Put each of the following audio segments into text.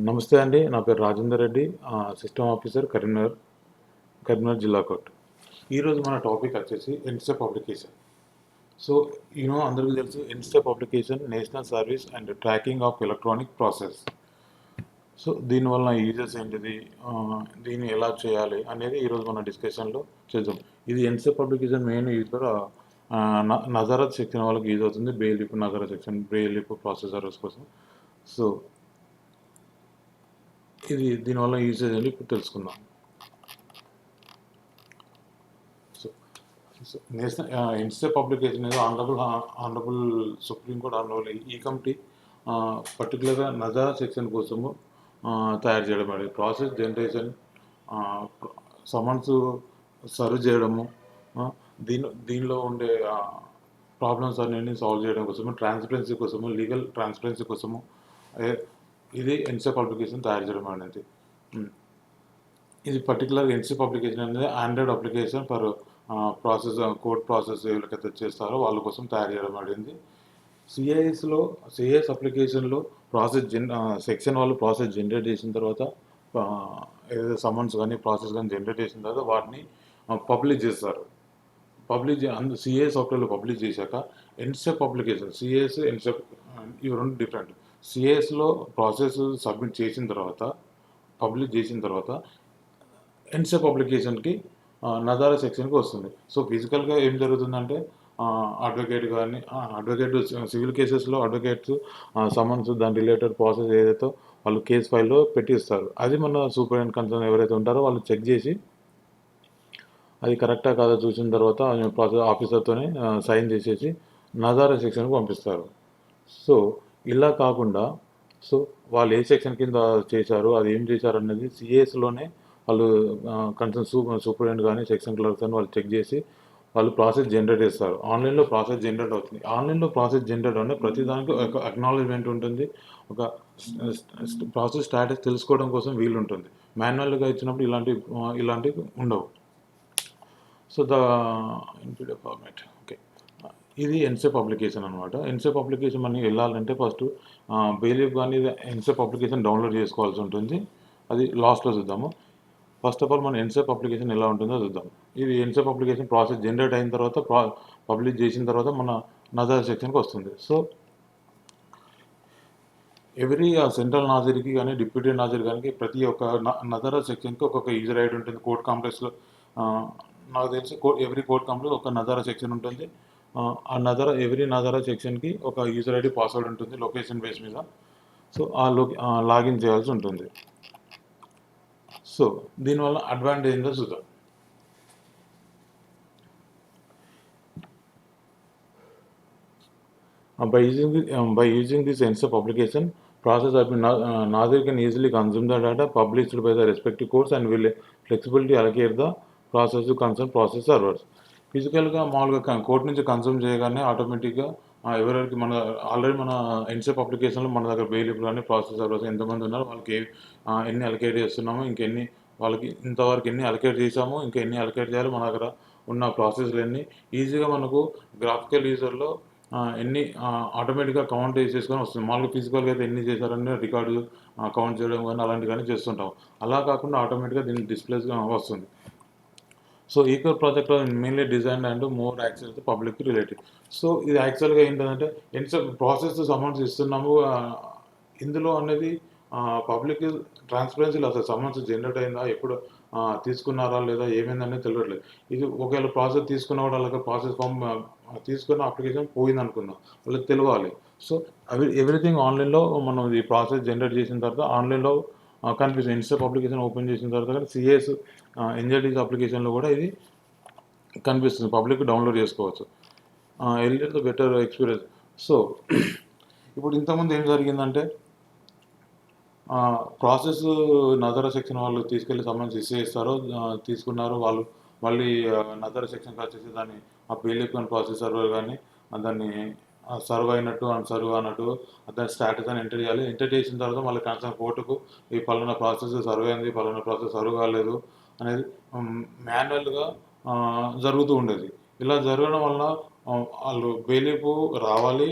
నమస్తే అండి. నా పేరు రాజేందర్ రెడ్డి. సిస్టమ్ ఆఫీసర్ కరీంనగర్ జిల్లా కోర్ట్. ఈరోజు మన టాపిక్ వచ్చేసి ఎన్‌స్టెప్ అప్లికేషన్. సో, అందరికీ తెలుసు NSTEP application national service and tracking of electronic process. So, దీనివల్ల యూజెస్ ఏంటిది? దీన్ని ఎలా చేయాలి? అనేది ఈరోజు మన డిస్కషన్‌లో చేద్దాం. ఇది NSTEP application main user నజారత్ section వాళ్ళకి యూజ్ అవుతుంది. బెయిలిప్, నజారత్ సెక్షన్, బెయిలిప్ ప్రాసెసర్స్ కోసం. సో, దీనివల్ల యూజెస్ ఏంటి ఇప్పుడు తెలుసుకుందాం. సో సో నేషనల్ ఎన్‌స్టెప్ అప్లికేషన్ అనేది ఆనరబుల్ సుప్రీం కోర్ట్ ఆనరబుల్ ఈ కమిటీ పర్టికులర్‌గా నజారా సెక్షన్ కోసము తయారు చేయడం అనేది ప్రాసెస్ జనరేషన్, సమన్స్ సర్వ్ చేయడము, దీనిలో ఉండే ప్రాబ్లమ్స్ అన్నిటిని సాల్వ్ చేయడం కోసము, ట్రాన్స్పరెన్సీ కోసము, లీగల్ ట్రాన్స్పరెన్సీ కోసము ఇది ఎన్‌స్టెప్ అప్లికేషన్ తయారు చేయడం అనేది. ఇది పర్టికులర్ ఎన్‌స్టెప్ అప్లికేషన్ అనేది Android application for process code process ఎవరికైతే చేస్తారో వాళ్ళ కోసం తయారు చేయడం అయింది. సిఐఎస్ అప్లికేషన్లో సెక్షన్ వాళ్ళు ప్రాసెస్ జనరేట్ చేసిన తర్వాత ఏదైతే సమన్స్ కానీ ప్రాసెస్ కానీ జనరేట్ చేసిన తర్వాత వాటిని పబ్లిష్ చేస్తారు. సిఏ సాఫ్ట్వేర్లో పబ్లిష్ చేశాక ఎన్‌స్టెప్ అప్లికేషన్ సిఏఎస్ ఎన్‌స్టెప్ ఇవి రెండు డిఫరెంట్. సిఏఎస్లో ప్రాసెస్ సబ్మిట్ చేసిన తర్వాత పబ్లిష్ చేసిన తర్వాత ఎన్‌స్టెప్ అప్లికేషన్కి నజారా సెక్షన్కి వస్తుంది. సో ఫిజికల్గా ఏం జరుగుతుందంటే అడ్వకేట్ సివిల్ కేసెస్లో అడ్వకేట్స్ సమన్స్ దాని రిలేటెడ్ ప్రాసెస్ ఏదైతే వాళ్ళు కేసు ఫైల్లో పెట్టిస్తారు. అది మన సూపరింటెండెంట్ కన్సర్న్ ఎవరైతే ఉంటారో వాళ్ళు చెక్ చేసి అది కరెక్టా కాదా చూసిన తర్వాత ప్రాసెస్ ఆఫీసర్తోనే సైన్ చేసేసి నజారా సెక్షన్కి పంపిస్తారు. సో ఇలా కాకుండా వాళ్ళు ఏ సెక్షన్ కింద చేశారు, అది ఏం చేశారు అన్నది సిఏఎస్లోనే వాళ్ళు కన్సర్న్ సూపరింటెండెంట్ కానీ సెక్షన్ క్లర్క్స్ అని వాళ్ళు చెక్ చేసి వాళ్ళు ప్రాసెస్ జనరేట్ చేస్తారు. ఆన్లైన్లో ప్రాసెస్ జనరేట్ అవుతుంది. ఆన్లైన్లో ప్రాసెస్ జనరేట్ అంటే ప్రతిదానికి ఒక అక్నాలెడ్జ్మెంట్ ఉంటుంది, ఒక ప్రాసెస్ స్టాటస్ తెలుసుకోవడం కోసం వీలు ఉంటుంది. మాన్యువల్గా ఇచ్చినప్పుడు ఇలాంటివి ఉండవు. So in PDF format okay. ఇది ఎన్‌స్టెప్ అప్లికేషన్ అనమాట. ఎన్‌స్టెప్ అప్లికేషన్ మనం వెళ్ళాలంటే ఫస్ట్ బెయిలిప్ కానీ ఎన్‌స్టెప్ అప్లికేషన్ డౌన్లోడ్ చేసుకోవాల్సి ఉంటుంది. అది లాస్ట్లో చూద్దాము. ఫస్ట్ ఆఫ్ ఆల్ మన ఎన్‌స్టెప్ అప్లికేషన్ ఎలా ఉంటుందో చూద్దాం. ఇది ఎన్‌స్టెప్ అప్లికేషన్ ప్రాసెస్ జనరేట్ అయిన తర్వాత పబ్లిష్ చేసిన తర్వాత మన నజారా సెక్షన్కి వస్తుంది. సో ఎవ్రీ సెంట్రల్ నాజర్కి కానీ డిప్యూటీ నాజర్ కానీ ప్రతి ఒక్క నజారా సెక్షన్కి ఒక్కొక్క యూజర్ ఐడి ఉంటుంది. కోర్ట్ కాంప్లెక్స్లో నాకు తెలిసి ఎవ్రీ కోర్ట్ కాంప్లెక్స్ ఒక నజారా సెక్షన్ ఉంటుంది. ఎవ్రీ నజారా సెక్షన్కి ఒక యూజర్ ఐడి పాస్వర్డ్ ఉంటుంది లొకేషన్ బేస్ మీద. సో లాగిన్ చేయాల్సి ఉంటుంది. సో దీనివల్ల అడ్వాంటేజ్ ఏంటో చూద్దాం. By using this ENSTEP application, process admin Nazir can easily consume the data published by the respective courts and will flexibility allocate the process to concerned process servers. ఫిజికల్గా మామూలుగా court నుంచి consume చేయగానే ఆటోమేటిక్గా ఎవరెవరికి already మన ఎన్‌స్టెప్ అప్లికేషన్లో మన దగ్గర బెయిలిప్ కానీ ప్రాసెస్ సర్వర్స్ ఎంతమంది ఉన్నారో వాళ్ళకి ఎన్ని అలొకేట్ చేస్తున్నామో వాళ్ళకి ఇంతవరకు ఎన్ని అలొకేట్ చేసామో ఇంకా ఎన్ని అలొకేట్ చేయాలో మన దగ్గర ఉన్న ప్రాసెస్లు ఎన్ని ఈజీగా మనకు గ్రాఫికల్ యూజర్లో ఎన్ని ఆటోమేటిక్గా కౌంట్ చేసేసుకొని వస్తుంది. మామూలుగా ఫిజికల్గా అయితే ఎన్ని చేశారని రికార్డు కౌంట్ చేయడం కానీ అలాంటివి కానీ చేస్తుంటాం. అలా కాకుండా ఆటోమేటిక్గా దీన్ని డిస్ప్లేస్గా వస్తుంది. So equal project mainly design and more access public related. So ఇది యాక్చువల్గా ఏంటంటే ప్రాసెస్ సమన్స్ ఇస్తున్నాము ఇందులో అనేది పబ్లిక్ ట్రాన్స్పరెన్సీలో అసలు సమన్స్ జనరేట్ అయిందా, ఎప్పుడు తీసుకున్నారా లేదా ఏమైందనేది తెలియట్లేదు. ఇది ఒకవేళ ప్రాసెస్ తీసుకున్న వాళ్ళకి ప్రాసెస్ ఫామ్ తీసుకున్న అప్లికేషన్ పోయింది అనుకుందాం, వాళ్ళకి తెలియాలి. సో ఎవ్రీథింగ్ ఆన్లైన్లో మనం ఈ ప్రాసెస్ జనరేట్ చేసిన తర్వాత ఆన్లైన్లో కనిపిస్తుంది. ఎన్‌స్టెప్ అప్లికేషన్ ఓపెన్ చేసిన తర్వాత కానీ సిఏఎస్ ఎన్‌జెడిసి అప్లికేషన్లో కూడా ఇది కనిపిస్తుంది. పబ్లిక్ డౌన్లోడ్ చేసుకోవచ్చు. Elite better experience. సో ఇప్పుడు ఇంతకుముందు ఏం జరిగిందంటే ప్రాసెస్ నజారా సెక్షన్ వాళ్ళు తీసుకెళ్ళి సమన్స్ ఇస్తారు, తీసుకున్నారు. వాళ్ళు మళ్ళీ నజారా సెక్షన్కి వచ్చేసి దాన్ని బెయిలిప్ కానీ ప్రాసెస్ సర్వర్ కానీ దాన్ని సర్వ్ అయినట్టు అన్సర్వ్ అన్నట్టు దాని స్టాటస్ అని ఎంటర్ చేయాలి. ఎంటర్ చేసిన తర్వాత మళ్ళీ కన్సర్న్ కోర్టుకు ఈ పలానా ప్రాసెస్ సర్వ్ అయింది, పలానా ప్రాసెస్ సర్వ్ కాలేదు అనేది మాన్యువల్గా జరుగుతూ ఉండేది. ఇలా జరగడం వల్ల వాళ్ళు బెయిలిప్ రావాలి,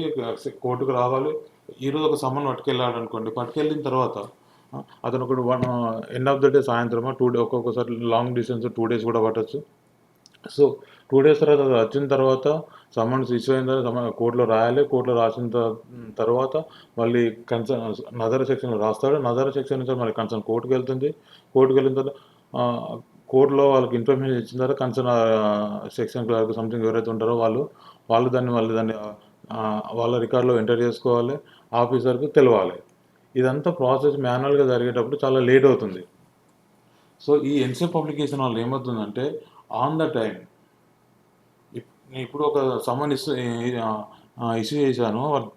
కోర్టుకు రావాలి. ఈరోజు ఒక సమ్మన్ పట్టుకెళ్ళాడు అనుకోండి, పట్టుకెళ్ళిన తర్వాత అతను ఒకడు ఎండ్ ఆఫ్ ద డే సాయంత్రమా 2 డే ఒక్కొక్కసారి లాంగ్ డిస్టెన్స్ 2 డేస్ కూడా పట్టొచ్చు. సో 2 డేస్ తర్వాత అది వచ్చిన తర్వాత సమన్స్ ఇష్యూ అయిన తర్వాత కోర్టులో రాయాలి. కోర్టులో రాసిన తర్వాత మళ్ళీ కన్సర్న్ నజర్ సెక్షన్‌లో రాస్తాడు. నజర్ సెక్షన్ నుంచి మళ్ళీ కన్సర్న్ కోర్ట్‌కెళ్తుంది. కోర్ట్‌కెళ్ళిన తర్వాత కోర్ట్‌లో వాళ్ళకి ఇన్ఫర్మేషన్ ఇచ్చిన తర్వాత కన్సర్న్ సెక్షన్ క్లర్క్ సంథింగ్ ఎవరైతే ఉంటారో వాళ్ళు దాన్ని వాళ్ళ రికార్డ్‌లో ఎంటర్ చేసుకోవాలి. ఆఫీసర్‌కి తెలవాలి. ఇదంతా ప్రాసెస్ మాన్యువల్‌గా జరిగేటప్పుడు చాలా లేట్ అవుతుంది. సో ఈ ఎన్‌సెప్ అప్లికేషన్ వల్ల ఏమవుతుందంటే ఆన్ ద టైమ్ నేను ఇప్పుడు ఒక సమన్ ఇష్యూ చేశాను. వాళ్ళు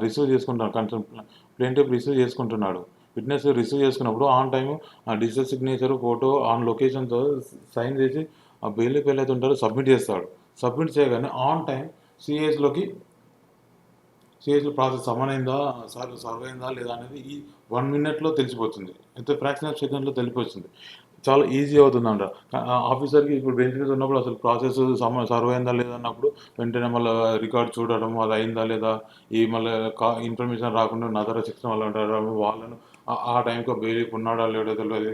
రిసీవ్ చేసుకుంటున్నారు. కన్సర్న్ ప్లెయింటిఫ్ రిసీవ్ చేసుకుంటున్నాడు. విట్నెస్ రిసీవ్ చేసుకున్నప్పుడు on time digital signature, photo on లొకేషన్‌తో సైన్ చేసి ఆ బెయిల్‌కి ఎవరైతే ఉంటారో సబ్మిట్ చేస్తాడు. సబ్మిట్ చేయగానే ఆన్ టైమ్ సీఎస్‌లోకి ప్రాసెస్ సమన్ అయిందా, సర్వ్ అయిందా లేదా అనేది ఈ 1 మినిట్‌లో తెలిసిపోతుంది. అయితే ఫ్రాక్షన్ ఆఫ్ సెకండ్‌లో తెలిసిపోతుంది. చాలా ఈజీ అవుతుందంట. ఆఫీసర్‌కి ఇప్పుడు బెంచ్ మీద ఉన్నప్పుడు అసలు ప్రాసెస్ సర్వ్ అయిందా లేదా అన్నప్పుడు వెంటనే మళ్ళా రికార్డ్ చూడడం, అది అయిందా లేదా, ఈ మళ్ళా ఇన్ఫర్మేషన్ రాకుండా నదర సెక్షన్ వాళ్ళు అంటారు వాళ్ళను ఆ టైంకి బెయిల్‌కి ఉన్నాడా లేడో తెలవదు.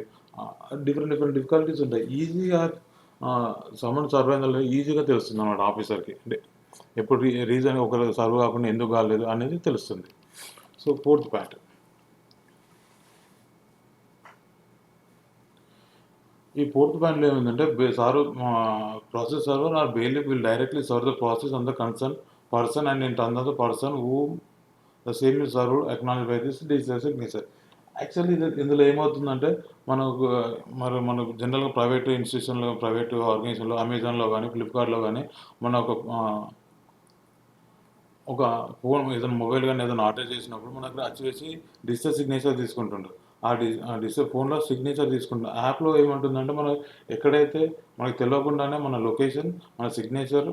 డిఫరెంట్ డిఫికల్టీస్ ఉంటాయి. ఈజీగా సమన్ సర్వ్ అయిందా లేదా ఈజీగా తెలుస్తుందన్నమాట ఆఫీసర్‌కి. అంటే ఎప్పుడు రీజన్ ఒక సర్వ్ కాకుండా ఎందుకు కాలేదు అనేది తెలుస్తుంది. సో ఫోర్త్ పాయింట్, ఈ ఫోర్త్ పాయింట్‌లో ఏముందంటే process server or bailiff will directly serve the process on the concern person and in terms of the person whom the same is served acknowledge by this digital signature. Actually ఇందులో ఏమవుతుందంటే మనకు మనకు జనరల్‌గా private ఇన్స్టిట్యూషన్‌లో, private ఆర్గనైజేషన్‌లో, అమెజాన్‌లో గానీ, ఫ్లిప్‌కార్ట్‌లో గానీ మన ఒక ఫోన్ ఏదైనా మొబైల్ గానీ ఏదైనా ఆర్డర్ చేసినప్పుడు మనకు వచ్చేసి డిజిటల్ సిగ్నేచర్ తీసుకుంటుండు. ఆ డిజిటల్ ఫోన్‌లో సిగ్నేచర్ తీసుకుంటాం. యాప్‌లో ఏమంటుందంటే మనం ఎక్కడైతే మనకు తెలవకుండానే మన లొకేషన్, మన సిగ్నేచర్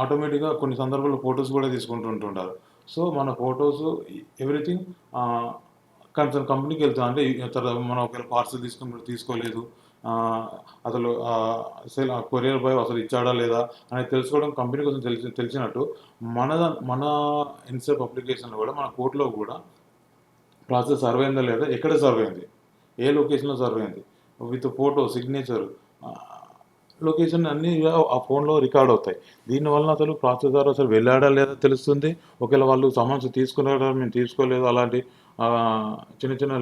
ఆటోమేటిక్‌గా కొన్ని సందర్భాల్లో ఫోటోస్ కూడా తీసుకుంటుంటారు. సో మన ఫోటోస్ ఎవ్రీథింగ్ ఆహ్, కన్సర్న్ కంపెనీకెళ్తాం. అంటే మనం ఒకవేళ పార్సెల్ తీసుకోలేదు. ఆహ్, అసలు కొరియర్ బాయ్ అసలు ఇచ్చాడా లేదా అనేది తెలుసుకోవడం కంపెనీ కోసం తెలిసినట్టు మన ఇన్‌స్టెప్ అప్లికేషన్‌లో కూడా మన కోర్ట్‌లో కూడా ప్రాసెస్ సర్వ్ అయిందా లేదా, ఎక్కడ సర్వ్ అయింది, ఏ లొకేషన్‌లో సర్వ్ అయింది, విత్ ఫోటో, సిగ్నేచర్, లొకేషన్ అన్నీ ఆ ఫోన్‌లో రికార్డ్ అవుతాయి. దీనివలన అసలు ప్రాసెసర్ అసలు వెళ్ళాడా లేదా తెలుస్తుంది. ఒకవేళ వాళ్ళు సమన్స్ తీసుకున్నారా మేము తీసుకోలేదు అలాంటి చిన్న చిన్న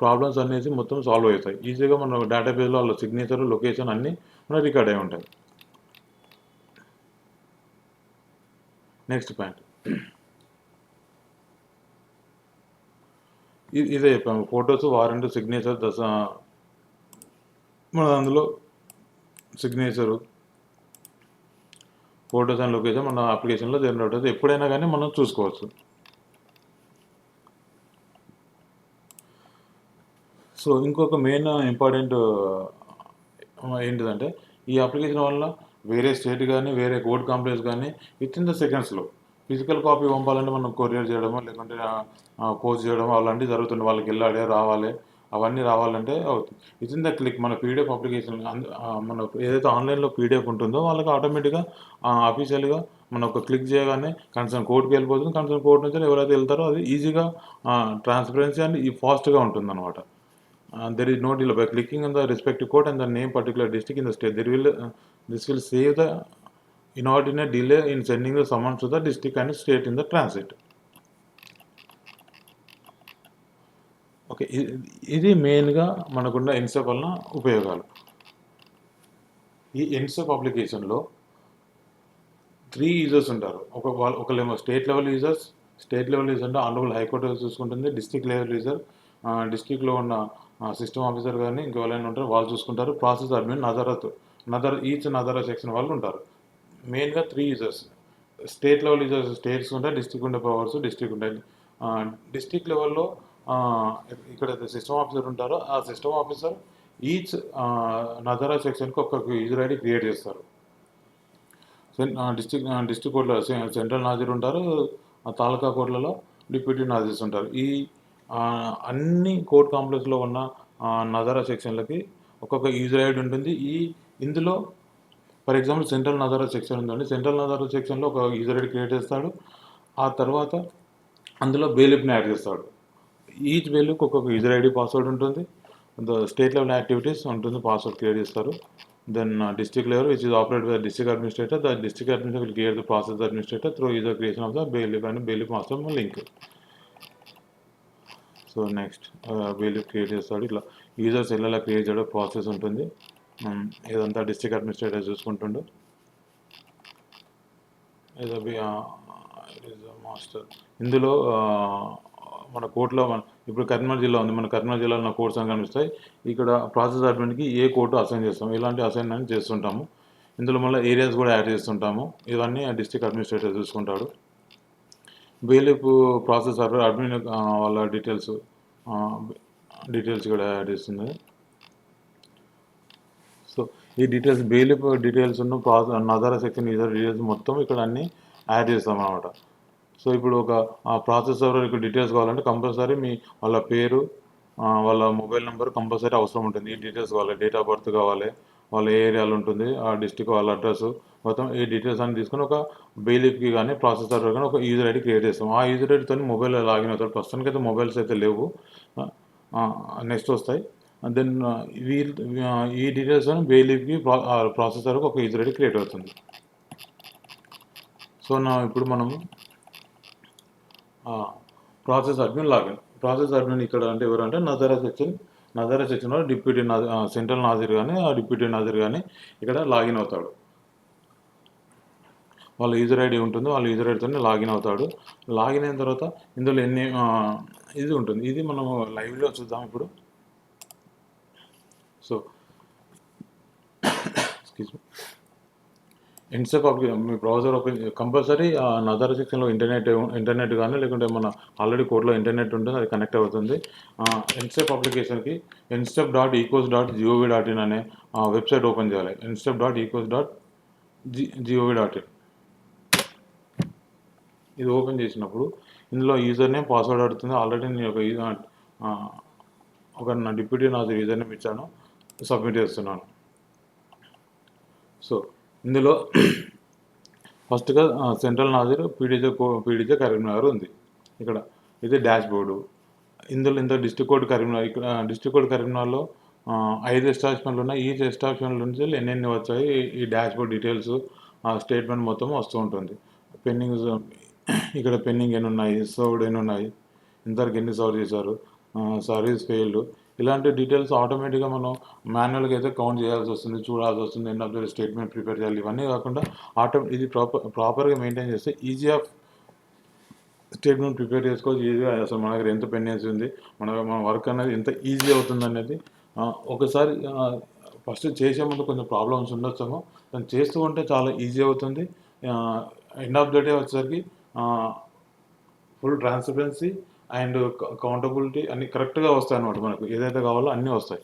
ప్రాబ్లమ్స్ అనేసి మొత్తం సాల్వ్ అవుతాయి. ఈజీగా మన డేటాబేస్‌లో వాళ్ళ సిగ్నేచర్, లొకేషన్ అన్నీ మనకు రికార్డ్ అయి ఉంటాయి. నెక్స్ట్ పాయింట్, ఇదే చెప్పాము. ఫోటోస్, వారెంట్, సిగ్నేచర్ మన అందులో సిగ్నేచరు, ఫోటోస్ అండ్ లొకేషన్ మన అప్లికేషన్‌లో జనరేట్ అవుతుంది. ఎప్పుడైనా గానీ మనం చూసుకోవచ్చు. సో ఇంకొక మెయిన్ ఇంపార్టెంట్ ఏంటిదంటే ఈ అప్లికేషన్ వల్ల వేరే స్టేట్ గానీ, వేరే కోర్ట్ కాంప్లెక్స్ గానీ వితిన్ ద సెకండ్స్‌లో ఫిజికల్ కాపీ పంపాలంటే మనం కొరియర్ చేయడమో, లేకుంటే పోస్ట్ చేయడమో అలాంటివి జరుగుతుంది. వాళ్ళకెళ్ళాలి, రావాలి. అవన్నీ రావాలంటే అవుతుంది. వితిన్ ద క్లిక్ మన పీడిఎఫ్ అప్లికేషన్ మన ఏదైతే ఆన్‌లైన్‌లో పీడిఎఫ్ ఉంటుందో వాళ్ళకి ఆటోమేటిక్‌గా అఫీషియల్‌గా మనం ఒక క్లిక్ చేయగానే కన్సర్న్ కోర్ట్‌కెళ్ళిపోతుంది. కన్సర్న్ కోర్ట్ నుంచి ఎవరైతే వెళ్తారో అది ఈజీగా ట్రాన్స్‌పరెన్సీ అండ్ ఫాస్ట్‌గా ఉంటుందన్నమాట. There is no delay. By clicking on the respective court and the name particular district in the state, this will save the inordinate delay in sending the summons to the district and state in the transit. Okay. ఇది మెయిన్‌గా మనకున్న ఎన్‌సెప్ వలన ఉపయోగాలు. ఈ ఎన్‌సెప్ అప్లికేషన్‌లో 3 users ఉంటారు. ఒకళ్ళేమో state level user అంటే ఆనరబుల్ హైకోర్ట్ చూసుకుంటుంది. డిస్ట్రిక్ట్ లెవెల్ యూజర్ డిస్ట్రిక్ట్‌లో ఉన్న సిస్టమ్ ఆఫీసర్ గాని ఇంకెవరైనా ఉంటారో వాళ్ళు చూసుకుంటారు. ప్రాసెస్ అడ్మిన్, నజరా సెక్షన్ వాళ్ళు ఉంటారు. మెయిన్‌గా 3 users. State level users states ఉంటాయి. డిస్ట్రిక్ట్ ఉండే పవర్స్ డిస్ట్రిక్ట్ ఉంటాయి. డిస్ట్రిక్ట్ లెవెల్‌లో ఆహ్, ఎక్కడైతే సిస్టమ్ ఆఫీసర్ ఉంటారో ఆ సిస్టమ్ ఆఫీసర్ ఈచ్ నజరా సెక్షన్‌కి ఒక్కొక్క యూజర్ ఐడీ క్రియేట్ చేస్తారు. డిస్ట్రిక్ట్ కోర్టులో సెంట్రల్ నాజీర్ ఉంటారు. తాలూకా కోర్టులలో డిప్యూటీ నాజీర్స్ ఉంటారు. అన్ని కోర్ట్ కాంప్లెక్స్‌లో ఉన్న నజారా సెక్షన్‌లకి ఒక్కొక్క యూజర్ ఐడీ ఉంటుంది. ఇందులో for example central Nazara section ఉందండి. సెంట్రల్ నజారా సెక్షన్‌లో ఒక యూజర్ ఐడీ క్రియేట్ చేస్తాడు. ఆ తర్వాత అందులో బెయిలిఫ్‌ని యాడ్ చేస్తాడు. ఈచ్ వేల్యూకి ఒక్కొక్క యూజర్ ఐడి పాస్వర్డ్ ఉంటుంది. స్టేట్ లెవెల్ యాక్టివిటీస్ ఉంటుంది, పాస్వర్డ్ క్రియేట్ చేస్తారు. Then district level which is operate by district administrator. The district administrator will create the process administrator through user creation of the bailiff and bailiff master link. So next bailiff create చేస్తాడు. ఇట్లా users ఎలా create చేయడం process ఉంటుంది. ఇదంతా district administrator చూసుకుంటుండు. ఇది master. ఇందులో మన కోర్టులో ఇప్పుడు కరీంనగర్ జిల్లా ఉంది, మన కరీంనగర్ జిల్లాలో ఉన్న కోర్ట్స్ అని కనిపిస్తాయి. ఇక్కడ ప్రాసెస్ అడ్మిన్కి ఏ కోర్టు అసైన్ చేస్తాము, ఇలాంటి అసైన్మెంట్ చేస్తుంటాము. ఇందులో మళ్ళీ ఏరియాస్ కూడా యాడ్ చేస్తుంటాము. ఇవన్నీ డిస్ట్రిక్ట్ అడ్మినిస్ట్రేటర్ చూసుకుంటాడు. బెయిలిఫ్ ప్రాసెస్ అడ్మిన్ వాళ్ళ డీటెయిల్స్ కూడా యాడ్ చేస్తుంది. సో ఈ డీటెయిల్స్ బెయిలిఫ్ డీటెయిల్స్ ఉన్న నజారా సెక్షన్ యూజర్ డీటెయిల్స్ మొత్తం ఇక్కడ అన్నీ యాడ్ చేస్తాం అన్నమాట. సో ఇప్పుడు ఒక ప్రాసెస్ సర్వర్కి డీటెయిల్స్ కావాలంటే కంపల్సరీ వాళ్ళ పేరు, వాళ్ళ మొబైల్ నెంబర్ కంపల్సరీ అవసరం ఉంటుంది. ఈ డీటెయిల్స్ కావాలి, డేట్ ఆఫ్ బర్త్ కావాలి, వాళ్ళ ఏ ఏరియాలో ఉంటుంది, ఆ డిస్టిక్, వాళ్ళ అడ్రస్, మొత్తం ఈ డీటెయిల్స్ అన్ని తీసుకొని ఒక బెయిలిఫ్కి కానీ ప్రాసెస్ సర్వర్ కానీ ఒక యూజర్ ఐడి క్రియేట్ చేస్తాం. ఆ యూజర్ ఐడితో మొబైల్ లాగిన్ అవుతాడు. ప్రస్తుతానికి అయితే మొబైల్స్ అయితే లేవు, నెక్స్ట్ వస్తాయి. దెన్ ఈ డీటెయిల్స్ బెయిలిఫ్కి ప్రాసెసర్కి ఒక యూజర్ ఐడి క్రియేట్ అవుతుంది. సో ఇప్పుడు మనము process admin login. Process admin ఇక్కడ అంటే ఎవరంటే నజారా సెక్షన్లో డిప్యూటీ సెంట్రల్ నాజీర్ కానీ ఆ డిప్యూటీ నాజీర్ కానీ ఇక్కడ లాగిన్ అవుతాడు. వాళ్ళ యూజర్ ఐడి ఉంటుంది, వాళ్ళ యూజర్ ఐడితోనే లాగిన్ అవుతాడు. లాగిన్ అయిన తర్వాత ఇందులో ఇది ఉంటుంది. ఇది మనం లైవ్లో చూద్దాం ఇప్పుడు. సో ఎన్సేప్ మీ బ్రౌజర్ ఓపెన్ కంపల్సరీ నజారా సెక్షన్లో ఇంటర్నెట్ కానీ లేకుంటే మన ఆల్రెడీ కోడ్లో ఇంటర్నెట్ ఉంటుంది, అది కనెక్ట్ అవుతుంది. ఎన్సేప్ అప్లికేషన్కి encep.ecos.gov.in అనే వెబ్సైట్ ఓపెన్ చేయాలి. encep.ecos.gov.in ఇది ఓపెన్ చేసినప్పుడు ఇందులో యూజర్ నేమ్, పాస్వర్డ్ అడుగుతుంది. ఆల్రెడీ నేను ఒక నా డిప్యూటీ నాజర్ యూజర్ నేమ్ ఇచ్చాను, సబ్మిట్ చేస్తున్నాను. సో ఇందులో ఫస్ట్గా సెంట్రల్ నాజర్ పీడీజే కరీంనగర్ ఉంది. ఇక్కడ ఇది డాష్ బోర్డు. ఇందులో డిస్ట్రిక్ట్ కోడ్ కరీంనగర్. ఇక్కడ డిస్ట్రిక్ట్ కోడ్ కరీంనగర్లో 5 ఎస్టాబ్లిష్మెంట్లు ఉన్నాయి. ఈ ఎస్టాబ్లిష్మెంట్ నుంచి ఎన్నెన్ని వచ్చాయి, ఈ డాష్ బోర్డ్ డీటెయిల్స్, స్టేట్మెంట్ మొత్తం వస్తూ ఉంటుంది. పెండింగ్, ఇక్కడ పెండింగ్ ఎన్ని ఉన్నాయి, సర్వ్డ్ ఎన్ని ఉన్నాయి, ఇంతవరకు ఎన్ని సర్వ్ చేశారు, సర్వీస్ ఫెయిల్డ్, ఇలాంటి డీటెయిల్స్ ఆటోమేటిక్గా మనం మాన్యువల్గా అయితే కౌంట్ చేయాల్సి వస్తుంది, చూడాల్సి వస్తుంది. End of the statement prepare చేయాలి. ఇవన్నీ కాకుండా ఇది ప్రాపర్గా మెయింటైన్ చేస్తే ఈజీ ఆఫ్ స్టేట్మెంట్ ప్రిపేర్ చేసుకోవచ్చు. ఈజీగా అసలు మన దగ్గర ఎంత పెండెన్సీ ఉంది, మన వర్క్ అనేది ఎంత ఈజీ అవుతుంది అనేది ఒకసారి ఫస్ట్ చేసే ముందు కొంచెం ప్రాబ్లమ్స్ ఉండొచ్చేమో, దాన్ని చేస్తూ ఉంటే చాలా ఈజీ అవుతుంది. ఎండ్ ఆఫ్ ద డే వచ్చేసరికి ఫుల్ ట్రాన్స్పరెన్సీ అండ్ అకౌంటబిలిటీ అన్నీ కరెక్ట్గా వస్తాయి అన్నమాట. మనకు ఏదైతే కావాలో అన్నీ వస్తాయి.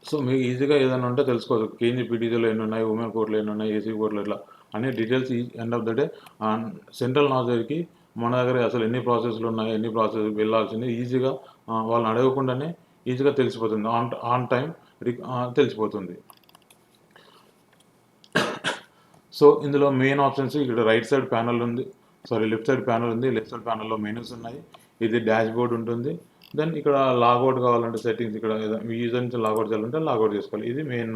సో మీకు ఈజీగా ఏదైనా ఉంటే తెలుసుకోవచ్చు. కేజీ పీటీజీలో ఎన్ని ఉన్నాయి, ఉమెన్ కోర్టులో ఎన్ని ఉన్నాయి, ఏసీ కోర్టులో ఇట్లా అన్ని details end of the day central నాజర్కి మన దగ్గర అసలు ఎన్ని ప్రాసెస్లు ఉన్నాయి, ఎన్ని ప్రాసెస్ వెళ్ళాల్సింది ఈజీగా వాళ్ళని అడగకుండానే ఈజీగా తెలిసిపోతుంది. ఆన్ టైం తెలిసిపోతుంది. సో ఇందులో మెయిన్ ఆప్షన్స్ ఇక్కడ లెఫ్ట్ సైడ్ ప్యానల్ ఉంది. లెఫ్ట్ సైడ్ ప్యానల్లో మెనూస్ ఉన్నాయి. ఇది డాష్ బోర్డ్ ఉంటుంది. దెన్ ఇక్కడ లాగౌట్ కావాలంటే సెట్టింగ్స్, ఇక్కడ యూజర్ నుంచి లాగౌట్ చేయాలంటే లాగౌట్ చేసుకోవాలి. ఇది మెయిన్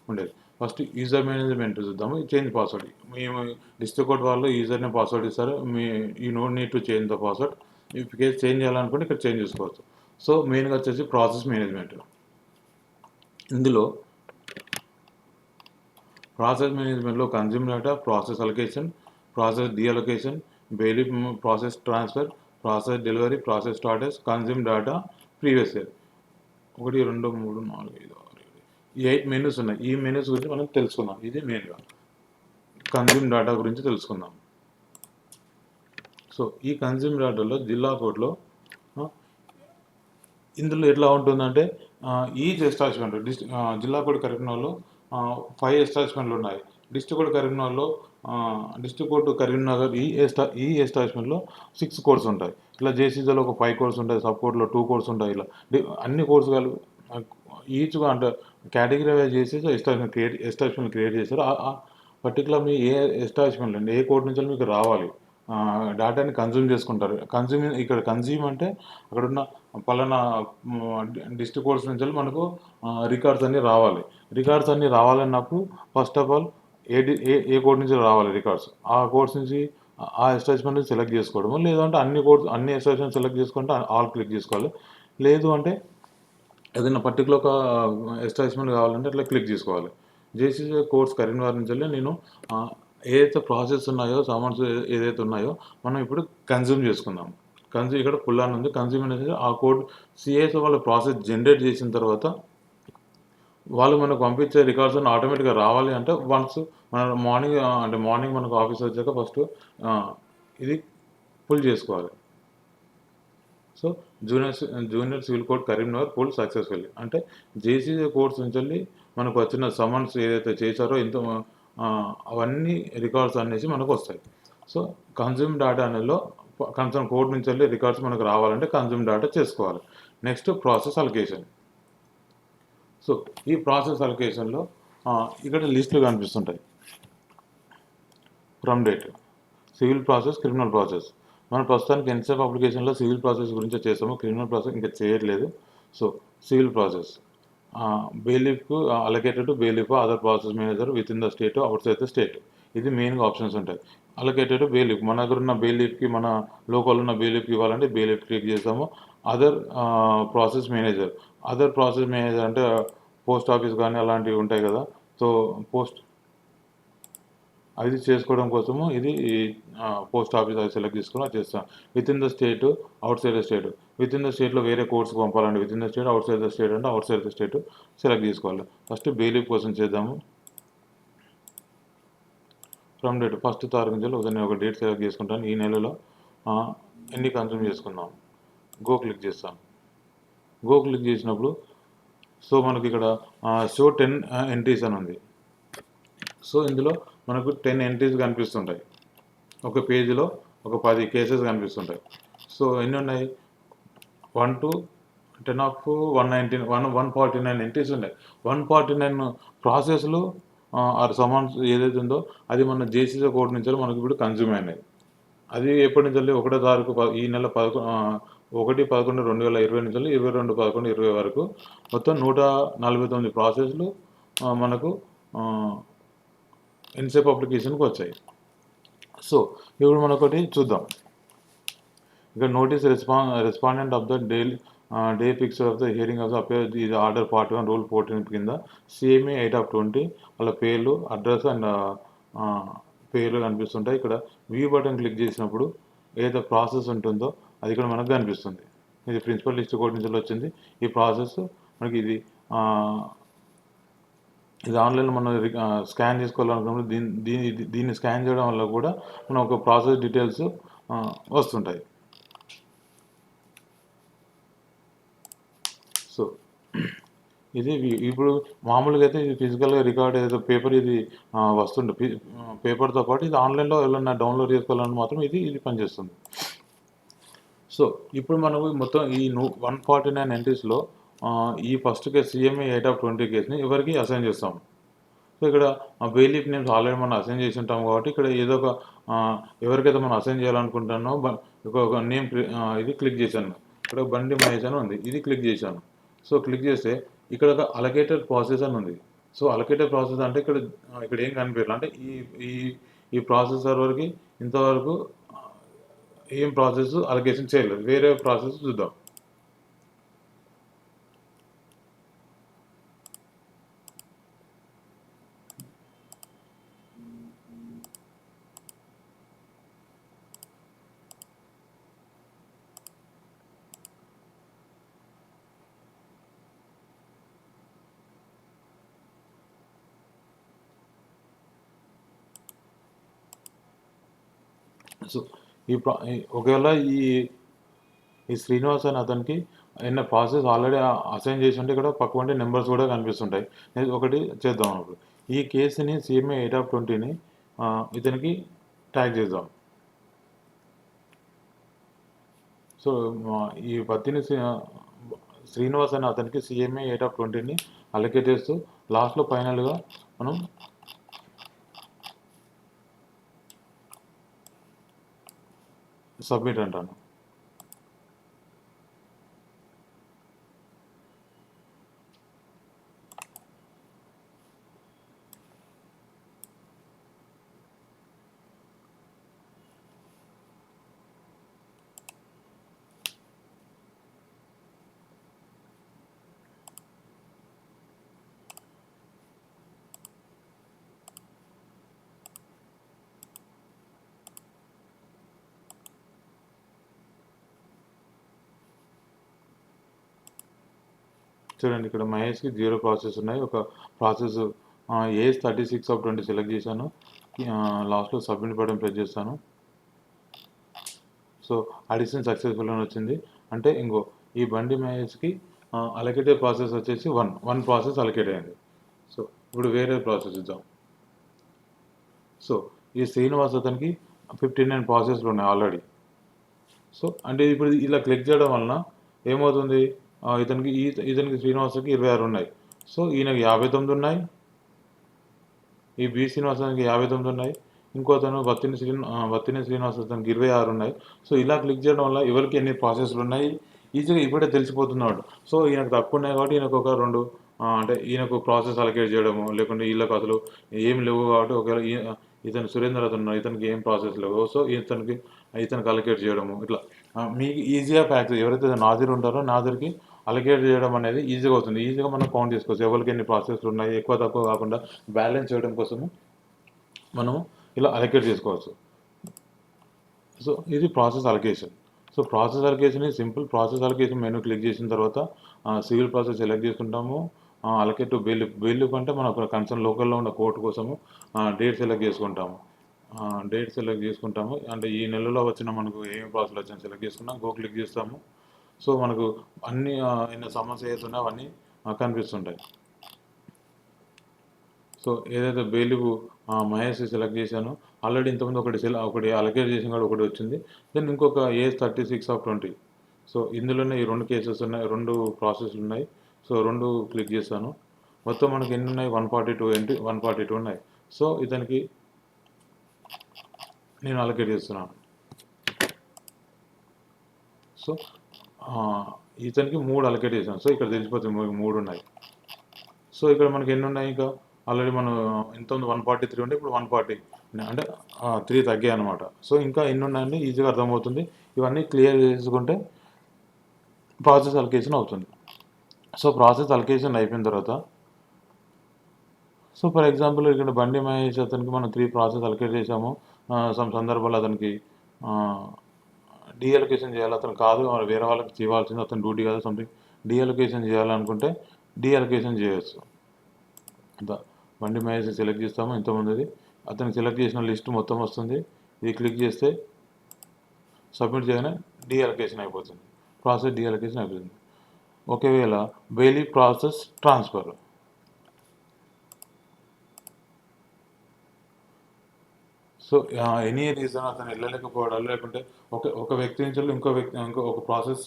ఉండేది. ఫస్ట్ యూజర్ మేనేజ్మెంట్ చూద్దాము. Change password. మేము డిస్ట్రిక్ట్ కోడ్ వాళ్ళు యూజర్ నేమ్ పాస్వర్డ్ ఇస్తారు. You know need to change the password. If case change చేయాలనుకుంటే ఇక్కడ చేంజ్ చేసుకోవచ్చు. సో మెయిన్గా వచ్చేసి ప్రాసెస్ మేనేజ్మెంట్. ఇందులో ప్రాసెస్ మేనేజ్మెంట్లో consume data, process allocation, process deallocation, bailiff process transfer, process delivery, process status, consume data, previous year 1, 2, 3, 4, 5, 6, 7 ఈ 8 menus ఉన్నాయి. ఈ మెనూస్ గురించి మనం తెలుసుకుందాం. ఇది మెయిన్గా కన్జ్యూమ్ డేటా గురించి తెలుసుకుందాం. సో ఈ కన్జ్యూమ్ డేటాలో జిల్లా కోడ్లో ఇందులో ఎట్లా ఉంటుందంటే ఈచ్ ఎస్టాబ్లిష్మెంట్ జిల్లా కోడ్ కరీంనగర్లో 5 ఎస్టాబ్లిష్మెంట్లు ఉన్నాయి. డిస్ట్రిక్ట్ కోడ్ కరీంనగర్లో డిస్ట్రిక్ట్ కోడ్ కరీంనగర్ ఈ ఎస్టాబ్లిష్మెంట్లో 6 కోర్స్ ఉంటాయి. ఇట్లా జేసీజీలో ఒక 5 కోర్స్ ఉంటాయి, సబ్ కోడ్లో 2 కోర్స్ ఉంటాయి. ఇలా అన్ని కోర్సు ఈచ్గా అంటే కేటగిరీ వైజ్ చేసేసి ఎస్టాబ్లిష్మెంట్ క్రియేట్ చేశారు. పర్టికులర్ మీ ఏ ఎస్టాబ్లిష్మెంట్ అండి, ఏ కోడ్ నుంచి మీకు రావాలి డేటాని కన్జ్యూమ్ చేసుకుంటారు. ఇక్కడ కన్జ్యూమ్ అంటే అక్కడున్న పలానా డిస్ట్రిక్ట్ కోర్స్ నుంచి మనకు రికార్డ్స్ అన్నీ రావాలి. రికార్డ్స్ అన్నీ రావాలన్నప్పుడు ఫస్ట్ ఆఫ్ ఆల్ ఏ కోడ్ నుంచి రావాలి రికార్డ్స్. ఆ కోడ్స్ నుంచి ఆ ఎస్టాబ్లిష్మెంట్ సెలెక్ట్ చేసుకోవడము. లేదంటే అన్ని ఎస్టాబ్లిష్మెంట్ సెలెక్ట్ చేసుకుంటే ఆల్ క్లిక్ చేసుకోవాలి. లేదు అంటే ఏదైనా పర్టికులర్ ఒక ఎస్టాబ్లిష్మెంట్ కావాలంటే అట్లా క్లిక్ చేసుకోవాలి. జేసీసీ కోర్స్ కరీంనగర్ నుంచి నేను ఏదైతే ప్రాసెస్ ఉన్నాయో సామాన్స్ ఏదైతే ఉన్నాయో మనం ఇప్పుడు కన్జ్యూమ్ చేసుకుందాం. ఇక్కడ పుల్ అని ఉంది. కన్జ్యూమ్ అనేది ఆ కోడ్ సిఎస్ వాళ్ళు ప్రాసెస్ జనరేట్ చేసిన తర్వాత వాళ్ళు మనకు పంపించే రికార్డ్స్ అన్ని ఆటోమేటిక్గా రావాలి అంటే వన్స్ మన మార్నింగ్ మనకు ఆఫీస్ వచ్చాక ఫస్ట్ ఇది పుల్ చేసుకోవాలి. So junior civil code Karimnagar pull successfully అంటే జేసీసీ కోర్స్ నుంచి మనకు వచ్చిన సమన్స్ ఏదైతే చేశారో అవన్నీ రికార్డ్స్ అనేసి మనకు వస్తాయి. సో కన్జ్యూమ్ డేటా అనేలో కన్సర్న్ కోడ్ నుంచి వెళ్ళి రికార్డ్స్ మనకు రావాలంటే కన్జ్యూమ్ డేటా చేసుకోవాలి. Next process allocation. సో ఈ ప్రాసెస్ అలొకేషన్లో ఇక్కడ లిస్టులు కనిపిస్తుంటాయి. From date, civil process, criminal process. మనం ప్రస్తుతానికి ఎన్సెఫ్ అప్లికేషన్లో సివిల్ ప్రాసెస్ గురించి చేసాము, క్రిమినల్ ప్రాసెస్ ఇంకా చేయట్లేదు. సో సివిల్ ప్రాసెస్ బెయిలీఫ్కు allocated to bailiff other process manager within the state outside the state. ఇది మెయిన్గా ఆప్షన్స్ ఉంటాయి. అలొకేటెడ్ బెయిలీఫ్ మన దగ్గర ఉన్న బెయిలీఫ్కి మన లోకల్ ఉన్న బెయిలీఫ్కి ఇవ్వాలంటే బెయిలీఫ్ క్లిక్ చేస్తాము. అదర్ ప్రాసెస్ మేనేజర్ అంటే పోస్ట్ ఆఫీస్ కానీ అలాంటివి ఉంటాయి కదా. సో అది చేసుకోవడం కోసము ఇది పోస్ట్ ఆఫీస్ అది సెలెక్ట్ చేసుకుని అది చేస్తాం. Within the state, outside the state. Within the స్టేట్లో వేరే కోర్స్కి పంపాలండి. Within the state, outside the state అంటే outside the state select చేసుకోవాలి. ఫస్ట్ బెయిలీఫ్ కోసం చేద్దాము. ఫ్రమ్ డేట్ 1st తారీఖు నుంచి నేను ఒక డేట్ సెలెక్ట్ చేసుకుంటాను. ఈ నెలలో ఎన్ని కన్జ్యూమ్ చేసుకుందాం. గో క్లిక్ చేస్తాం. గో క్లిక్ చేసినప్పుడు సో మనకి ఇక్కడ షో 10 ఎంట్రీస్ అని ఉంది. సో ఇందులో మనకు 10 ఎంట్రీస్ కనిపిస్తుంటాయి. ఒక పేజీలో ఒక 10 కేసెస్ కనిపిస్తుంటాయి. సో ఎన్ని ఉన్నాయి? 1 to 10 of 149 ఎంట్రీస్ ఉన్నాయి. 149 ప్రాసెస్లు ఆర్ సమన్స్ ఏదైతే ఉందో అది మన జేసీసీ కోడ్ నుంచి మనకు ఇప్పుడు కన్జ్యూమ్ అయినాయి. అది ఎప్పటి నుంచి 1వ తారీఖు ఈ నెల 1/11/2020 నుంచి 22/11/2020 వరకు మొత్తం 149 ప్రాసెస్లు మనకు ఎన్సెఫ్ అప్లికేషన్కి వచ్చాయి. సో ఇప్పుడు మనం ఒకటి చూద్దాం. ఇక్కడ notice respondent of the day fixed of the hearing of the appear ఇది ఆర్డర్ పార్ట్ 1 రూల్ 14 కింద CMA 8/20 వాళ్ళ పేర్లు, అడ్రస్ అండ్ పేర్లు కనిపిస్తుంటాయి. ఇక్కడ వ్యూ బటన్ క్లిక్ చేసినప్పుడు ఏదైతే ప్రాసెస్ ఉంటుందో అది ఇక్కడ మనకు కనిపిస్తుంది. ఇది ప్రిన్సిపల్ లిస్ట్ కోడ్ నుంచి వచ్చింది. ఈ ప్రాసెస్ మనకి ఇది ఆన్లైన్లో మనం స్కాన్ చేసుకోవాలనుకున్నప్పుడు దీన్ని స్కాన్ చేయడం వల్ల కూడా మనం ఒక ప్రాసెస్ డీటెయిల్స్ వస్తుంటాయి. సో ఇది ఇప్పుడు మామూలుగా అయితే ఇది ఫిజికల్గా రికార్డ్ ఏదో పేపర్ ఇది వస్తుండే పేపర్తో పాటు ఇది ఆన్లైన్లో ఎవరైనా డౌన్లోడ్ చేసుకోవాలని మాత్రం ఇది పనిచేస్తుంది. సో ఇప్పుడు మనకు మొత్తం ఈ 149 ఎంట్రీస్లో ఈ ఫస్ట్ కేసు CMA 8/20 కేసుని ఎవరికి అసైన్ చేస్తాం. సో ఇక్కడ బెయిలీఫ్ నేమ్స్ ఆల్రెడీ మనం అసైన్ చేసి ఉంటాం కాబట్టి ఇక్కడ ఏదో ఒక ఎవరికైతే మనం అసైన్ చేయాలనుకుంటానో ఒక నేమ్ ఇది క్లిక్ చేశాను. ఇక్కడ బండి మహేష్ అని ఉంది, ఇది క్లిక్ చేశాను. సో క్లిక్ చేస్తే ఇక్కడ ఒక అలొకేటెడ్ ప్రాసెస్ అని ఉంది. సో అలొకేటెడ్ ప్రాసెస్ అంటే ఇక్కడ ఏం కనిపించాలి అంటే ఈ ప్రాసెస్ సర్వర్కి ఇంతవరకు ఏం ప్రాసెస్ అలొకేషన్ చేయలేదు. వేరే ప్రాసెస్ చూద్దాం. సో ఒకవేళ ఈ శ్రీనివాస్ అని అతనికి ఎన్న ప్రాసెస్ ఆల్రెడీ అసైన్ చేసి ఉంటే ఇక్కడ పక్క నెంబర్స్ కూడా కనిపిస్తుంటాయి. ఒకటి చేద్దాం అప్పుడు ఈ కేసుని CMA 8/20ని ఇతనికి ట్యాగ్ చేద్దాం. సో ఈ పత్తిని శ్రీనివాస్ అని అతనికి CMA 8/20ని అలొకేట్ చేస్తూ లాస్ట్లో ఫైనల్గా మనం సబ్మిట్ అంటాను. చూడండి ఇక్కడ మహేష్కి 0 ప్రాసెస్ ఉన్నాయి. ఒక ప్రాసెస్ ఏజ్ 36/20 సెలెక్ట్ చేశాను. లాస్ట్లో సబ్మిట్ బటన్ ప్రెస్ చేస్తాను. సో అడిషన్ సక్సెస్ఫుల్ అని వచ్చింది. అంటే ఇంకో ఈ బండి మహేష్కి అలొకేటెడ్ ప్రాసెస్ వచ్చేసి వన్ ప్రాసెస్ అలొకేట్ అయింది. సో ఇప్పుడు వేరే ప్రాసెస్ ఇద్దాం. సో ఈ శ్రీనివాస్ అతనికి 59 ప్రాసెస్లు ఉన్నాయి ఆల్రెడీ. సో అంటే ఇప్పుడు ఇలా క్లిక్ చేయడం వలన ఏమవుతుంది, ఇతనికి శ్రీనివాసుకి 26 ఉన్నాయి. సో ఈయనకి 59 ఉన్నాయి. ఈ బి శ్రీనివాసానికి 59 ఉన్నాయి. ఇంకో అతను బత్తిని శ్రీనివాస్ అతనికి 26 ఉన్నాయి. సో ఇలా క్లిక్ చేయడం వల్ల ఎవరికి ఎన్ని ప్రాసెస్లు ఉన్నాయి ఈజీగా ఇప్పుడే తెలిసిపోతున్నాడు. సో ఈయనకు తక్కువ ఉన్నాయి కాబట్టి ఈయనకు ఒక 2 అంటే ఈయనకు ప్రాసెస్ అలొకేట్ చేయడము, లేకుంటే వీళ్ళకి అసలు ఏం లేవు కాబట్టి ఒకవేళ ఇతను సురేందర్ అతను ఇతనికి ఏం ప్రాసెస్ లేవు. సో ఇతనికి అలొకేట్ చేయడము ఇట్లా మీకు ఈజీగా ఎవరైతే నాదిర్ ఉంటారో నాదిర్కి అలొకేట్ చేయడం అనేది ఈజీగా అవుతుంది. ఈజీగా మనం కౌంట్ చేసుకోవచ్చు ఎవరికి ఎన్ని ప్రాసెస్లు ఉన్నాయి, ఎక్కువ తక్కువ కాకుండా బ్యాలెన్స్ చేయడం కోసము మనము ఇలా అలొకేట్ చేసుకోవచ్చు. సో ఇది process allocation. So process allocation ఈ simple. Process allocation menu click చేసిన తర్వాత సివిల్ ప్రాసెస్ సెలెక్ట్ చేసుకుంటాము. అలొకేట్ టు బెయిల్ అంటే మన కన్సర్న్ లోకల్లో ఉన్న కోర్టు కోసము డేట్ సెలెక్ట్ చేసుకుంటాము. అంటే ఈ నెలలో వచ్చిన మనకు ఏమేమి ప్రాసెస్ వచ్చినా సెలెక్ట్ చేసుకున్నాం. గో క్లిక్ చేస్తాము. సో మనకు అన్ని ఎన్ని సమస్య ఏతున్నాయో అవన్నీ కనిపిస్తుంటాయి. సో ఏదైతే బెయిలివ్ మహేష్ సెలెక్ట్ చేశానో ఆల్రెడీ ఇంతకుముందు ఒకటి అలొకేట్ చేసిన కూడా ఒకటి వచ్చింది. దెన్ ఇంకొక ఏజ్ 36/20. సో ఇందులోనే ఈ 2 కేసెస్ ఉన్నాయి, 2 ప్రాసెస్లు ఉన్నాయి. సో 2 క్లిక్ చేశాను. మొత్తం మనకి ఎన్ని ఉన్నాయి, 142 ఉన్నాయి. సో ఇతనికి నేను అలొకేట్ చేస్తున్నాను. సో ఇతనికి 3 అలొకేట్ చేశాను. సో ఇక్కడ తెలిసిపోతుంది 3 ఉన్నాయి. సో ఇక్కడ మనకి ఎన్ని ఉన్నాయి, ఇంకా ఆల్రెడీ మనం ఇంతకుముందు 143 ఉంటే ఇప్పుడు 140 అంటే 3 తగ్గాయి అనమాట. సో ఇంకా ఎన్ని ఉన్నాయని ఈజీగా అర్థమవుతుంది. ఇవన్నీ క్లియర్ చేసుకుంటే ప్రాసెస్ అలొకేషన్ అవుతుంది. సో ప్రాసెస్ అలొకేషన్ అయిపోయిన తర్వాత సో ఫర్ ఎగ్జాంపుల్ ఇక్కడ బండి మహేష్ అతనికి మనం 3 ప్రాసెస్ అలొకేట్ చేసాము. సమ్ సందర్భాల్లో అతనికి డీఅలొకేషన్ చేయాలి, అతను కాదు వేరే వాళ్ళకి చేయాల్సింది, అతను డ్యూటీ కాదు సంథింగ్ డీఅలొకేషన్ చేయాలనుకుంటే డీఅలొకేషన్ చేయొచ్చు. బండి మహేష్ సెలెక్ట్ చేస్తాము. ఇంతమంది అతనికి సెలెక్ట్ చేసిన లిస్ట్ మొత్తం వస్తుంది. ఇది క్లిక్ చేస్తే సబ్మిట్ చేయగానే డీఅలొకేషన్ అయిపోతుంది. ప్రాసెస్ డీఅలొకేషన్ అయిపోతుంది. ఒకవేళ Bailey process transfer. So any reason అతను వెళ్ళలేకపోవడాలు, లేకుంటే ఒక వ్యక్తి నుంచి ఇంకొక ప్రాసెస్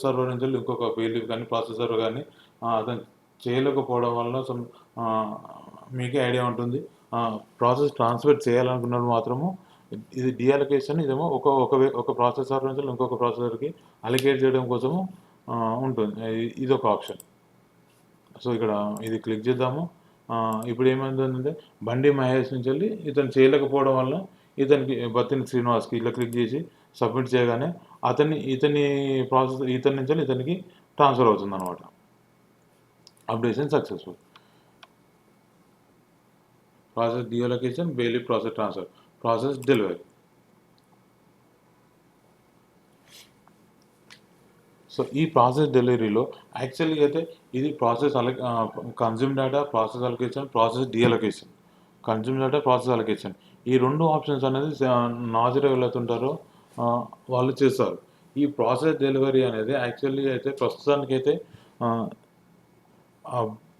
సర్వర్ నుంచి ఇంకొక బెయిలీ కానీ ప్రాసెస్ సర్వర్ కానీ అతను చేయలేకపోవడం వల్ల మీకే ఐడియా ఉంటుంది. ప్రాసెస్ ట్రాన్స్ఫర్ చేయాలనుకున్నప్పుడు మాత్రము ఇది డీఅలొకేషన్, ఇదేమో ఒక ప్రాసెసర్ నుంచి ఇంకొక ప్రాసెసర్కి అలొకేట్ చేయడం కోసము ఉంటుంది. ఇది ఒక ఆప్షన్. సో ఇక్కడ ఇది క్లిక్ చేద్దాము. ఇప్పుడు ఏమైందంటే బండి మహేష్ నుంచి వెళ్ళి ఇతను చేయలేకపోవడం వల్ల ఇతనికి బత్తిని శ్రీనివాస్కి ఇట్లా క్లిక్ చేసి సబ్మిట్ చేయగానే ఇతని నుంచి ఇతనికి ట్రాన్స్ఫర్ అవుతుంది అనమాట. Updation successful. Process deallocation, bailiff process transfer, process delivery. So ఈ ప్రాసెస్ డెలివరీలో యాక్చువల్గా అయితే ఇది consume data, process allocation, process deallocation. Consume data, process allocation ఈ 2 ఆప్షన్స్ అనేది నాజర్ ఎవరైతుంటారో వాళ్ళు చేస్తారు. ఈ ప్రాసెస్ డెలివరీ అనేది యాక్చువల్లీ అయితే ప్రస్తుతానికైతే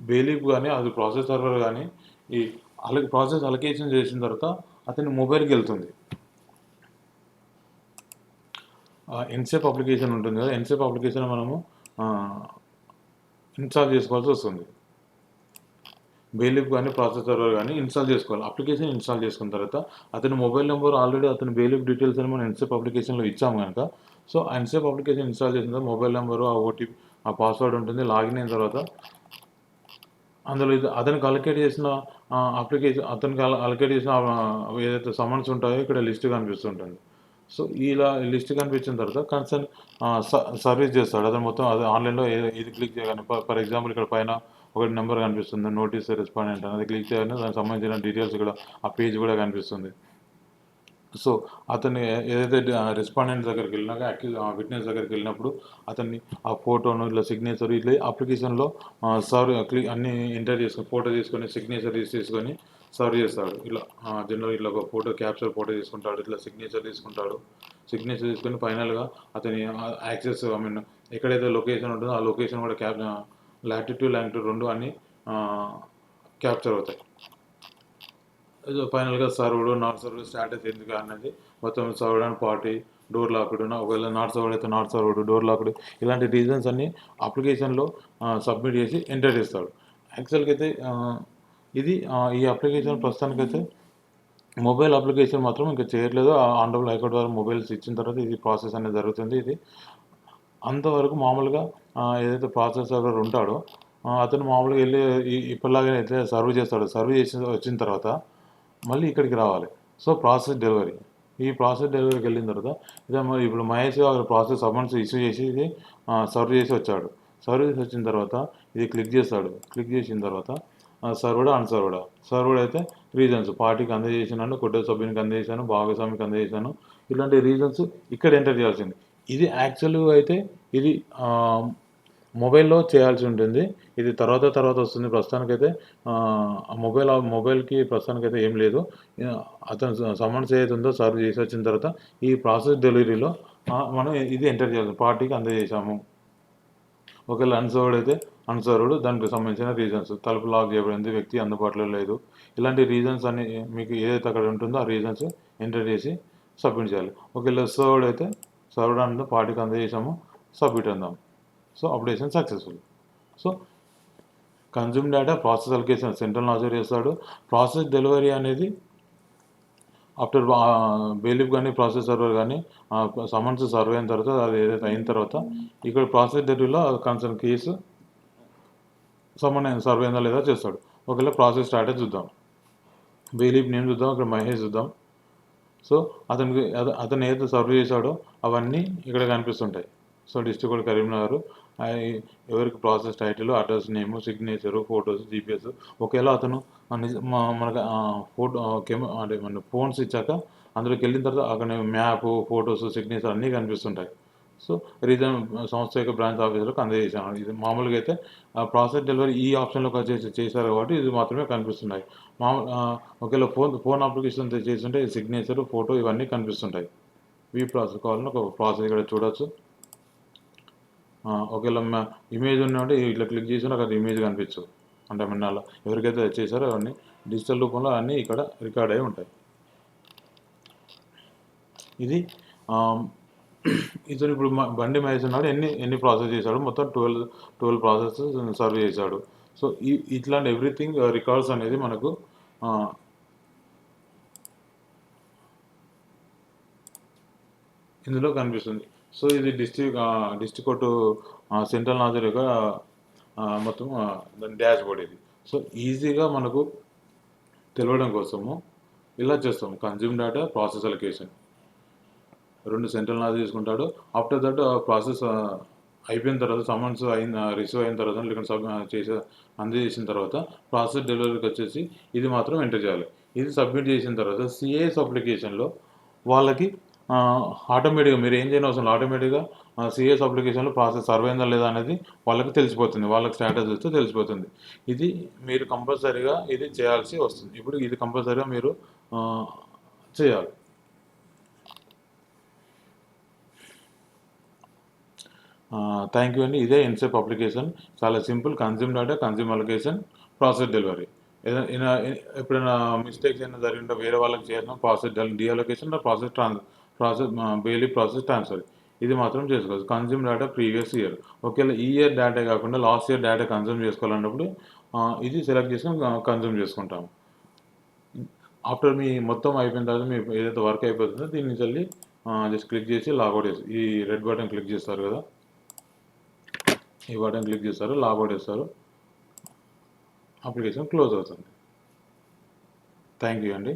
బెయిలీఫ్ కానీ అది ప్రాసెస్ సర్వర్ కానీ ఈ ప్రాసెస్ అలొకేషన్ చేసిన తర్వాత అతని మొబైల్కి వెళ్తుంది. ఎన్సేప్ అప్లికేషన్ ఉంటుంది కదా, ఎన్సేప్ అప్లికేషన్ మనము ఇన్స్టాల్ చేసుకోవాల్సి వస్తుంది. బెయిలిఫ్ కానీ ప్రాసెస్ సర్వర్ కానీ ఇన్స్టాల్ చేసుకోవాలి. అప్లికేషన్ ఇన్స్టాల్ చేసుకున్న తర్వాత అతని మొబైల్ నెంబర్ ఆల్రెడీ అతని బెయిలిఫ్ డీటెయిల్స్ అని మనం ఎన్సేప్ అప్లికేషన్లో ఇచ్చాము కనుక, సో ఆ ఎన్సేప్ అప్లికేషన్ ఇన్స్టాల్ చేసిన తర్వాత మొబైల్ నెంబరు, ఆ ఓటీపీ, ఆ పాస్వర్డ్ ఉంటుంది. లాగిన్ అయిన తర్వాత అందులో ఇది అతనికి అలొకేట్ చేసిన అప్లికేషన్, అతనికి అలొకేట్ చేసిన ఏదైతే సమన్స్ ఉంటాయో ఇక్కడ లిస్ట్ కనిపిస్తుంటుంది. సో ఇలా లిస్ట్ కనిపించిన తర్వాత కన్సర్న్ సర్వీస్ చేస్తాడు అతను. మొత్తం అది ఆన్లైన్లో ఇది క్లిక్ చేయగానే, ఫర్ ఎగ్జాంపుల్ ఇక్కడ పైన ఒకటి నెంబర్ కనిపిస్తుంది, నోటీస్ రెస్పాండెంట్ అని. అది క్లిక్ చేయగానే దానికి సంబంధించిన డీటెయిల్స్ కూడా, ఆ పేజ్ కూడా కనిపిస్తుంది. సో అతన్ని ఏదైతే రెస్పాండెంట్ దగ్గరికి వెళ్ళినాక, విట్నెస్ దగ్గరికి వెళ్ళినప్పుడు అతన్ని ఆ ఫోటోను ఇట్లా సిగ్నేచర్ ఇట్లా అప్లికేషన్లో సర్వ్ అన్ని ఎంటర్ చేసుకొని, ఫోటో తీసుకొని సిగ్నేచర్ తీసుకొని సర్వ్ చేస్తాడు. ఇలా జనరల్ ఇట్లా ఒక ఫోటో క్యాప్చర్ ఫోటో తీసుకుంటాడు, ఇట్లా సిగ్నేచర్ తీసుకుంటాడు. సిగ్నేచర్ తీసుకొని ఫైనల్గా అతని యాక్సెస్, ఐ మీన్ ఎక్కడైతే లొకేషన్ ఉంటుందో ఆ లొకేషన్ కూడా లాటిట్యూడ్ లాంగిట్యూడ్ రెండు అన్ని క్యాప్చర్ అవుతాయి. ఫైనల్గా సర్వ్డ్ నాట్ సర్వ్డ్ స్టాటస్ ఎందుకు అన్నది మొత్తం served and party, door locked, ఒకవేళ నాట్ సర్వ్డ్ అయితే నాట్ సర్వ్డ్, డోర్ లాక్డ్, ఇలాంటి రీజన్స్ అన్ని అప్లికేషన్లో సబ్మిట్ చేసి ఎంటర్ చేస్తాడు. యాక్చువల్గా అయితే ఇది ఈ అప్లికేషన్ ప్రస్తుతానికైతే మొబైల్ అప్లికేషన్ మాత్రం ఇంకా చేయట్లేదు. ఆనరబుల్ హైకోర్టు ద్వారా మొబైల్స్ ఇచ్చిన తర్వాత ఇది ప్రాసెస్ అనేది జరుగుతుంది. ఇది అంతవరకు మామూలుగా ఏదైతే ప్రాసెస్ సర్వర్ ఉంటాడో అతను మామూలుగా వెళ్ళి ఇప్పటిలాగా అయితే సర్వ్ చేస్తాడు. సర్వ్ చేసి వచ్చిన తర్వాత మళ్ళీ ఇక్కడికి రావాలి. సో ప్రాసెస్ డెలివరీ, ఈ ప్రాసెస్ డెలివరీకి వెళ్ళిన తర్వాత ఇదే మరి ఇప్పుడు మహేష్ ప్రాసెస్ సమన్స్ ఇష్యూ చేసి ఇది సర్వ్ చేసి వచ్చాడు. సర్వ్ చేసి వచ్చిన తర్వాత ఇది క్లిక్ చేస్తాడు. క్లిక్ చేసిన తర్వాత సర్వ్డా అన్సర్వ్డా, సర్వ్డ్ అయితే రీజన్స్ పార్టీకి అందజేసినాను, కుటుంబ సభ్యునికి అందజేశాను, భాగస్వామికి అందజేశాను, ఇలాంటి రీజన్స్ ఇక్కడ ఎంటర్ చేయాల్సింది. ఇది యాక్చువల్గా అయితే ఇది మొబైల్లో చేయాల్సి ఉంటుంది. ఇది తర్వాత వస్తుంది. ప్రస్తుతానికైతే మొబైల్కి ప్రస్తుతానికైతే ఏం లేదు. అతను సమన్స్ ఏదైతే ఉందో సర్వ్ చేసి వచ్చిన తర్వాత ఈ ప్రాసెస్ డెలివరీలో మనం ఇది ఎంటర్ చేయాలి, పార్టీకి అందజేశాము. ఒకవేళ అన్సర్వ్డ్ అయితే అన్సర్వ్డ్, దానికి సంబంధించిన రీజన్స్, తలుపు లాక్ చేయబడింది, వ్యక్తి అందుబాటులో లేదు, ఇలాంటి రీజన్స్ అన్ని మీకు ఏదైతే అక్కడ ఉంటుందో ఆ రీజన్స్ ఎంటర్ చేసి సబ్మిట్ చేయాలి. ఒకవేళ సర్వ్డ్ అయితే సర్వ్డ్ అంటే పార్టీకి అందజేసాము, సబ్మిట్ అందాం. So updation successful. So consume data process allocation central నాజర్ చేస్తాడు. ప్రాసెస్ డెలివరీ అనేది ఆఫ్టర్ బెయిలిఫ్ కానీ ప్రాసెస్ సర్వర్ కానీ సమన్స్ సర్వ్ అయిన తర్వాత, అది ఏదైతే అయిన తర్వాత ఇక్కడ ప్రాసెస్ డెలివరీలో కన్సర్న్ కేసు సర్వ్ అయిందా లేదా చేస్తాడు. ఒకవేళ ప్రాసెస్ స్టాటస్ చూద్దాం, బెయిలిఫ్ నేమ్ చూద్దాం, ఇక్కడ మహేష్ చూద్దాం. సో అతను ఏదైతే సర్వ్ చేశాడో అవన్నీ ఇక్కడ కనిపిస్తుంటాయి. సో డిస్ట్రిక్ట్ కోడ్ కరీంనగర్, ఎవరికి ప్రాసెస్ టైటిల్, అడ్రస్ నేము, సిగ్నేచరు, ఫొటోస్, జీపీఎస్. ఒకవేళ అతను మనకు ఫోటో అంటే మన ఫోన్స్ ఇచ్చాక అందులోకి వెళ్ళిన తర్వాత అక్కడ మ్యాప్, ఫొటోస్, సిగ్నేచర్ అన్నీ కనిపిస్తుంటాయి. సో రీజన్ సంస్థ యొక్క బ్రాంచ్ ఆఫీసర్లకు అందజేసాను. ఇది మామూలుగా అయితే ప్రాసెస్ డెలివరీ ఈ ఆప్షన్లోకి వచ్చేసి చేశారు కాబట్టి ఇది మాత్రమే కనిపిస్తున్నాయి. ఒకవేళ ఫోన్ అప్లికేషన్ చేస్తుంటే సిగ్నేచర్, ఫోటో ఇవన్నీ కనిపిస్తుంటాయి. వీ ప్రాసెస్ కావాలని ఒక ప్రాసెస్ ఇక్కడ చూడొచ్చు. ఒకవేళ ఇమేజ్ ఉన్నట్టు ఇట్లా క్లిక్ చేసినా అక్కడ ఇమేజ్ కనిపించు, అంటే అలా ఎవరికైతే చేశారో అవన్నీ డిజిటల్ రూపంలో అన్నీ ఇక్కడ రికార్డ్ అయి ఉంటాయి. ఇది ఇతను ఇప్పుడు బండి మహేష్ ఉన్నాడు, ఎన్ని ప్రాసెస్ చేశాడు, మొత్తం 12 ప్రాసెస్ సర్వ్ చేశాడు. సో ఇట్లాంటి ఎవ్రీథింగ్ రికార్డ్స్ అనేది మనకు ఇందులో కనిపిస్తుంది. సో ఇది డిస్ట్రిక్ట్ కోర్టు సెంట్రల్ నాజర్ యొక్క మొత్తం దాని డాష్ బోర్డ్ ఇది. సో ఈజీగా మనకు తెలవడం కోసము ఇలా చేస్తాము. కన్జ్యూమ్ డేటా, ప్రాసెస్ అలొకేషన్ రెండు సెంట్రల్ నాజర్ తీసుకుంటాడు. ఆఫ్టర్ దట్ ప్రాసెస్ అయిపోయిన తర్వాత, సమన్స్ రిసీవ్ అయిన తర్వాత, లేకుంటే అందజేసిన తర్వాత ప్రాసెస్ డెలివరీకి వచ్చేసి ఇది మాత్రం ఎంటర్ చేయాలి. ఇది సబ్మిట్ చేసిన తర్వాత సిఏఎస్ అప్లికేషన్లో వాళ్ళకి ఆటోమేటిక్గా మీరు ఏం చేయని అవసరం, ఆటోమేటిక్గా సిఎస్ అప్లికేషన్లో ప్రాసెస్ సర్వ్ అయిందా లేదా అనేది వాళ్ళకి తెలిసిపోతుంది, వాళ్ళకి స్టేటస్ ఇస్తే తెలిసిపోతుంది. ఇది మీరు కంపల్సరీగా ఇది చేయాల్సి వస్తుంది. ఇప్పుడు ఇది కంపల్సరీగా మీరు చేయాలి. థ్యాంక్ యూ అండి. ఇదే ఎన్సేప్ అప్లికేషన్, చాలా simple. Consume data, consume allocation, process delivery. ఏదైనా ఎప్పుడైనా మిస్టేక్స్ అయినా జరిగింటే వేరే వాళ్ళకి చేసిన process deallocation, process bailiff process transfer, ఇది మాత్రం చేసుకోవచ్చు. కన్జ్యూమ్ డేటా ప్రీవియస్ ఇయర్, ఒకవేళ ఈ ఇయర్ డేటా కాకుండా లాస్ట్ ఇయర్ డేటా కన్జ్యూమ్ చేసుకోవాలన్నప్పుడు ఇది సెలెక్ట్ చేసుకొని కన్జ్యూమ్ చేసుకుంటాము. ఆఫ్టర్ మీ మొత్తం అయిపోయిన తర్వాత మీ ఏదైతే వర్క్ అయిపోతుందో దీని నుంచి వెళ్ళి జస్ట్ క్లిక్ చేసి లాగౌట్ చేసి ఈ రెడ్ బటన్ క్లిక్ చేస్తారు కదా, ఈ బటన్ క్లిక్ చేస్తారు, లాగౌట్ చేస్తారు, అప్లికేషన్ క్లోజ్ అవుతుంది. థ్యాంక్ యూ అండి.